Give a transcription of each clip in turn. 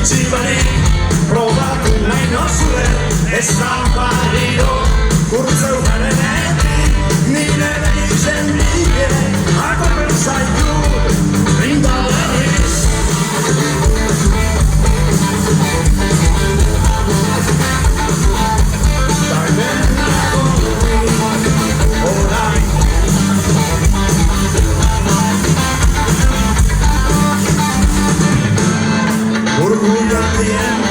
utzi barik, probatu nahi nozue, ez da balio, kurtzeu garenetik, nire behitzen bide, akorren zaitu, rinda berriz. Urgulatien,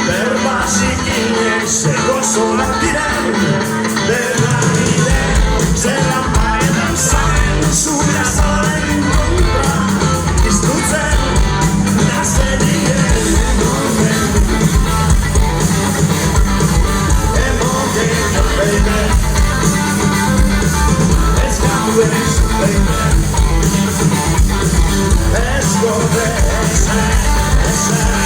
berbasikinek, zego zorak diren, berragide, zelan paetan zain, zure azalaren kontra, iztutzen, nazerien emoten. Emoten, baby, ez gau ez, baby, ez gode ezen, ezen.